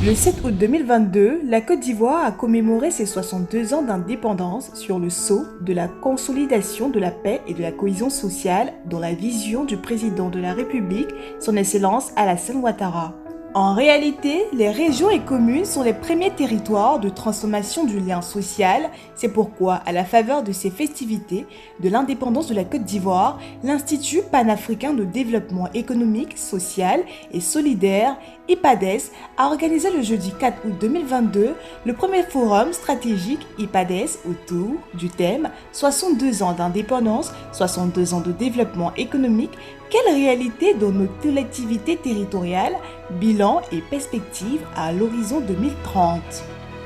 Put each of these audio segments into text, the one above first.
Le 7 août 2022, la Côte d'Ivoire a commémoré ses 62 ans d'indépendance sur le sceau de la consolidation de la paix et de la cohésion sociale dans la vision du président de la République, son Excellence Alassane Ouattara. En réalité, les régions et communes sont les premiers territoires de transformation du lien social. C'est pourquoi, à la faveur de ces festivités de l'indépendance de la Côte d'Ivoire, l'Institut panafricain de développement économique, social et solidaire, IPADES, a organisé le jeudi 4 août 2022 le premier forum stratégique IPADES autour du thème 62 ans d'indépendance, 62 ans de développement économique, quelle réalité dans nos collectivités territoriales, bilan et perspectives à l'horizon 2030.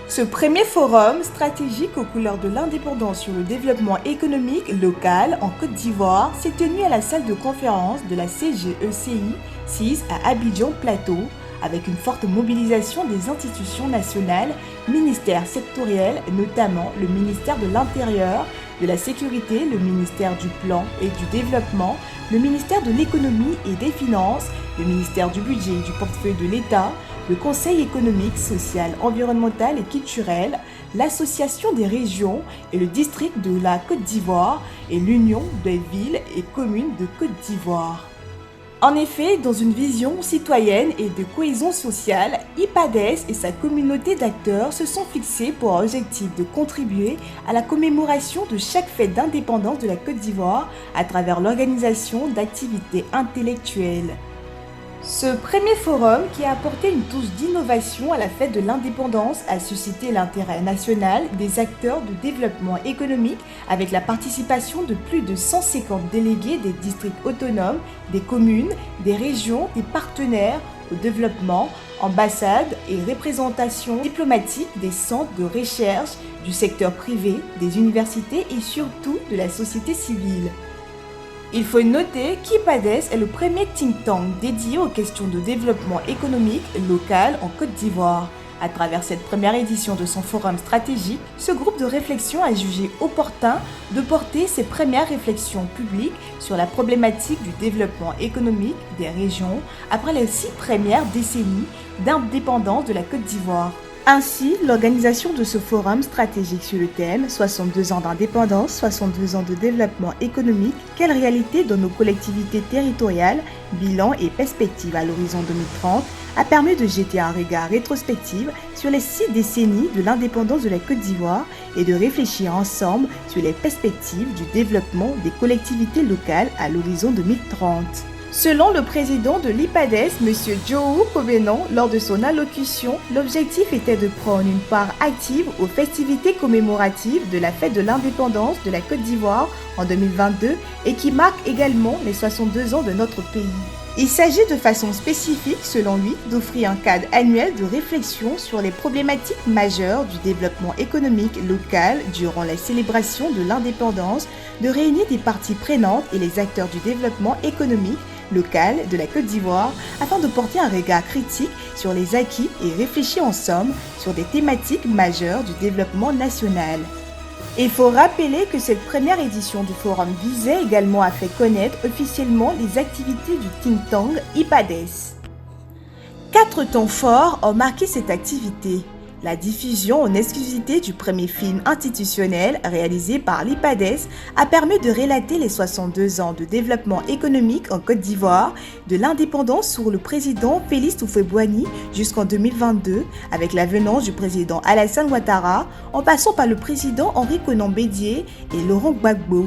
Ce premier forum stratégique aux couleurs de l'indépendance sur le développement économique local en Côte d'Ivoire s'est tenu à la salle de conférence de la CGECI 6 à Abidjan Plateau, avec une forte mobilisation des institutions nationales, ministères sectoriels, notamment le ministère de l'Intérieur, de la Sécurité, le ministère du Plan et du Développement, le ministère de l'Économie et des Finances, le ministère du Budget et du Portefeuille de l'État, le Conseil économique, social, environnemental et culturel, l'Association des régions et le district de la Côte d'Ivoire et l'Union des villes et communes de Côte d'Ivoire. En effet, dans une vision citoyenne et de cohésion sociale, IPADES et sa communauté d'acteurs se sont fixés pour objectif de contribuer à la commémoration de chaque fête d'indépendance de la Côte d'Ivoire à travers l'organisation d'activités intellectuelles. Ce premier forum, qui a apporté une touche d'innovation à la fête de l'indépendance, a suscité l'intérêt national des acteurs de développement économique avec la participation de plus de 150 délégués des districts autonomes, des communes, des régions, des partenaires au développement, ambassades et représentations diplomatiques des centres de recherche, du secteur privé, des universités et surtout de la société civile. Il faut noter qu'IPADES est le premier think tank dédié aux questions de développement économique local en Côte d'Ivoire. À travers cette première édition de son forum stratégique, ce groupe de réflexion a jugé opportun de porter ses premières réflexions publiques sur la problématique du développement économique des régions après les 6 premières décennies d'indépendance de la Côte d'Ivoire. Ainsi, l'organisation de ce forum stratégique sur le thème 62 ans d'indépendance, 62 ans de développement économique, quelle réalité dans nos collectivités territoriales, bilan et perspectives à l'horizon 2030 a permis de jeter un regard rétrospectif sur les 6 décennies de l'indépendance de la Côte d'Ivoire et de réfléchir ensemble sur les perspectives du développement des collectivités locales à l'horizon 2030. Selon le président de l'IPADES, M. Joe Kobenon, lors de son allocution, l'objectif était de prendre une part active aux festivités commémoratives de la fête de l'indépendance de la Côte d'Ivoire en 2022 et qui marque également les 62 ans de notre pays. Il s'agit de façon spécifique, selon lui, d'offrir un cadre annuel de réflexion sur les problématiques majeures du développement économique local durant la célébration de l'indépendance, de réunir des parties prenantes et les acteurs du développement économique local de la Côte d'Ivoire afin de porter un regard critique sur les acquis et réfléchir ensemble sur des thématiques majeures du développement national. Il faut rappeler que cette première édition du forum visait également à faire connaître officiellement les activités du think tank IPADES. 4 temps forts ont marqué cette activité. La diffusion en exclusivité du premier film institutionnel réalisé par l'IPADES a permis de relater les 62 ans de développement économique en Côte d'Ivoire, de l'indépendance sous le président Félix Houphouët-Boigny jusqu'en 2022, avec l'avenance du président Alassane Ouattara, en passant par le président Henri Konan Bédié et Laurent Gbagbo.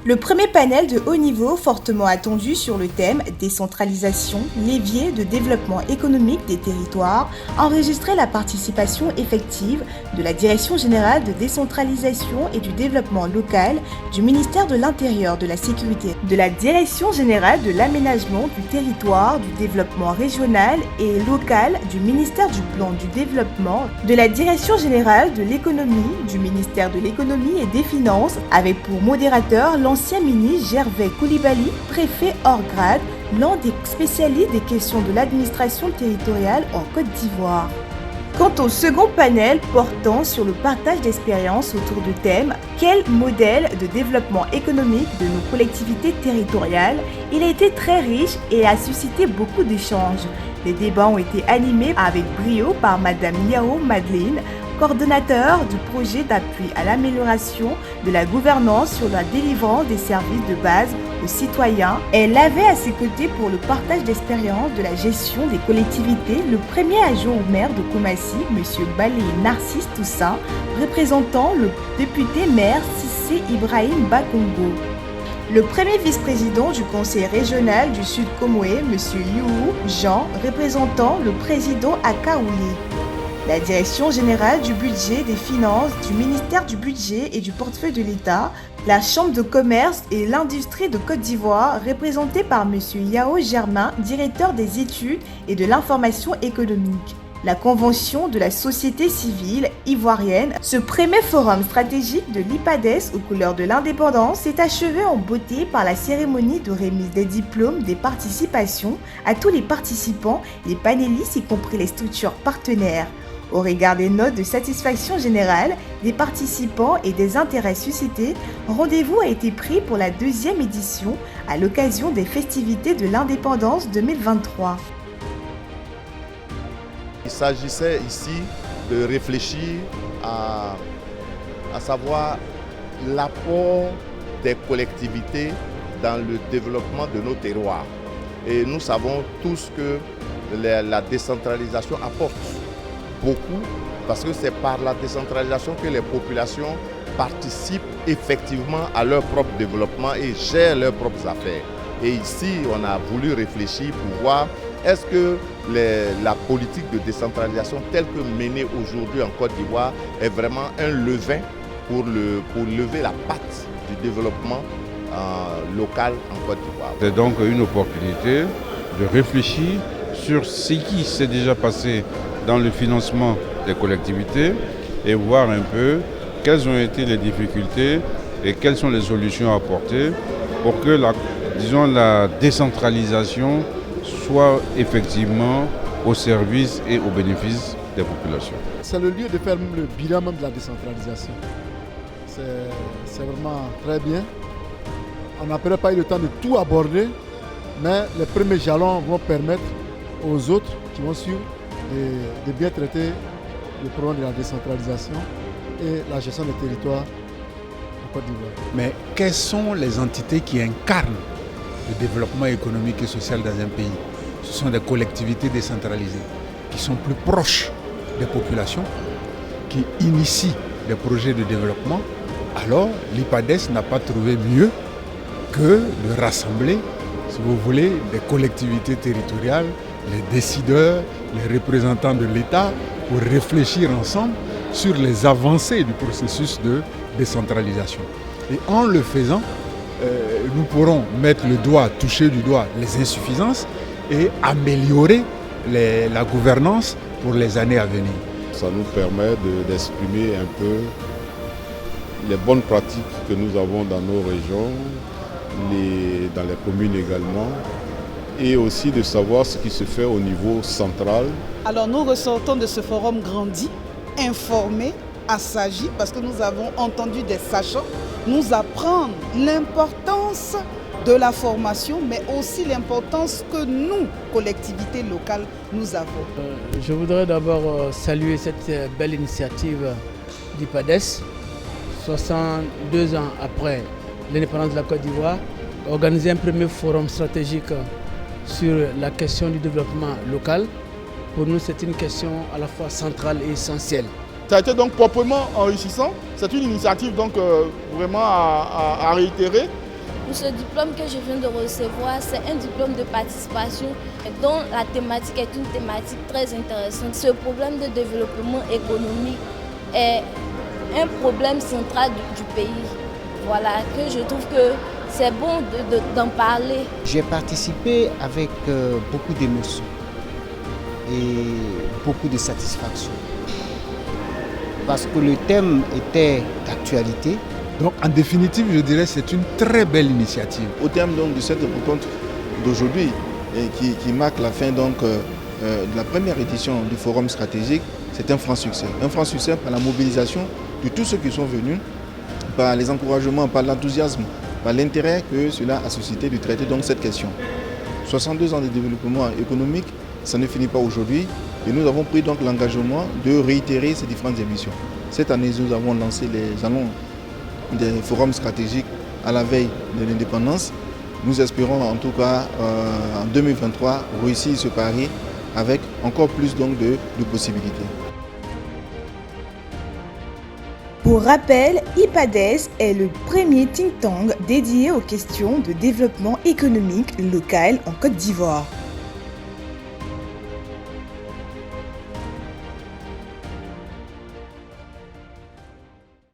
Le premier panel de haut niveau fortement attendu sur le thème « Décentralisation, levier de développement économique des territoires » a enregistré la participation effective de la Direction générale de décentralisation et du développement local, du ministère de l'Intérieur, de la Sécurité, de la Direction générale de l'aménagement du territoire, du développement régional et local, du ministère du Plan du développement, de la Direction générale de l'économie, du ministère de l'économie et des finances, avec pour modérateur l'ancien ministre Gervais Coulibaly, préfet hors grade, l'un des spécialistes des questions de l'administration territoriale en Côte d'Ivoire. Quant au second panel portant sur le partage d'expériences autour du thème « Quel modèle de développement économique de nos collectivités territoriales ?», il a été très riche et a suscité beaucoup d'échanges. Les débats ont été animés avec brio par Madame Yao Madeleine, coordonnateur du projet d'appui à l'amélioration de la gouvernance sur la délivrance des services de base aux citoyens. Elle avait à ses côtés pour le partage d'expérience de la gestion des collectivités le premier adjoint au maire de Koumassi, M. Balé Narcisse Toussaint, représentant le député maire Cissé Ibrahim Bakongo. Le premier vice-président du conseil régional du Sud Comoé, M. You Jean, représentant le président Akaouye. La direction générale du budget des finances du ministère du budget et du portefeuille de l'État, la Chambre de commerce et l'industrie de Côte d'Ivoire, représentée par M. Yao Germain, directeur des études et de l'information économique. La convention de la société civile ivoirienne, ce premier forum stratégique de l'IPADES aux couleurs de l'indépendance, s'est achevé en beauté par la cérémonie de remise des diplômes des participations à tous les participants, les panélistes y compris les structures partenaires. Au regard des notes de satisfaction générale des participants et des intérêts suscités, rendez-vous a été pris pour la deuxième édition à l'occasion des festivités de l'indépendance 2023. Il s'agissait ici de réfléchir à savoir l'apport des collectivités dans le développement de nos terroirs. Et nous savons tous que la décentralisation apporte beaucoup, parce que c'est par la décentralisation que les populations participent effectivement à leur propre développement et gèrent leurs propres affaires. Et ici, on a voulu réfléchir pour voir est-ce que la politique de décentralisation telle que menée aujourd'hui en Côte d'Ivoire est vraiment un levain pour lever la patte du développement local en Côte d'Ivoire. C'est donc une opportunité de réfléchir sur ce qui s'est déjà passé dans le financement des collectivités et voir un peu quelles ont été les difficultés et quelles sont les solutions à apporter pour que la décentralisation soit effectivement au service et au bénéfice des populations. C'est le lieu de faire le bilan même de la décentralisation. C'est vraiment très bien. On n'a peut-être pas eu le temps de tout aborder, mais les premiers jalons vont permettre aux autres qui vont suivre de bien traiter le problème de la décentralisation et la gestion des territoires en Côte d'Ivoire. Mais quelles sont les entités qui incarnent le développement économique et social dans un pays? Ce sont des collectivités décentralisées qui sont plus proches des populations, qui initient des projets de développement. Alors l'IPADES n'a pas trouvé mieux que de rassembler, si vous voulez, des collectivités territoriales, les décideurs, les représentants de l'État pour réfléchir ensemble sur les avancées du processus de décentralisation. Et en le faisant, nous pourrons toucher du doigt les insuffisances et améliorer la gouvernance pour les années à venir. Ça nous permet d'exprimer un peu les bonnes pratiques que nous avons dans nos régions, dans les communes également, et aussi de savoir ce qui se fait au niveau central. Alors nous ressortons de ce forum grandi, informés, assagis, parce que nous avons entendu des sachants nous apprendre l'importance de la formation, mais aussi l'importance que nous, collectivités locales, nous avons. Je voudrais d'abord saluer cette belle initiative d'IPADES, 62 ans après l'indépendance de la Côte d'Ivoire, organiser un premier forum stratégique sur la question du développement local. Pour nous, c'est une question à la fois centrale et essentielle. Ça a été donc proprement enrichissant. C'est une initiative donc vraiment à réitérer. Ce diplôme que je viens de recevoir, c'est un diplôme de participation dont la thématique est une thématique très intéressante. Ce problème de développement économique est un problème central du pays. Voilà, que je trouve que c'est bon d'en parler. J'ai participé avec beaucoup d'émotion et beaucoup de satisfaction. Parce que le thème était d'actualité. Donc en définitive, je dirais que c'est une très belle initiative. Au terme donc, de cette rencontre d'aujourd'hui, qui marque la fin donc, de la première édition du Forum stratégique, c'est un franc succès. Un franc succès par la mobilisation de tous ceux qui sont venus, par les encouragements, par l'enthousiasme, par l'intérêt que cela a suscité de traiter donc cette question. 62 ans de développement économique, ça ne finit pas aujourd'hui et nous avons pris donc l'engagement de réitérer ces différentes émissions. Cette année, nous avons lancé les jalons des forums stratégiques à la veille de l'indépendance. Nous espérons en tout cas en 2023 réussir ce pari avec encore plus donc de possibilités. Pour rappel, IPADES est le premier think tank dédié aux questions de développement économique local en Côte d'Ivoire.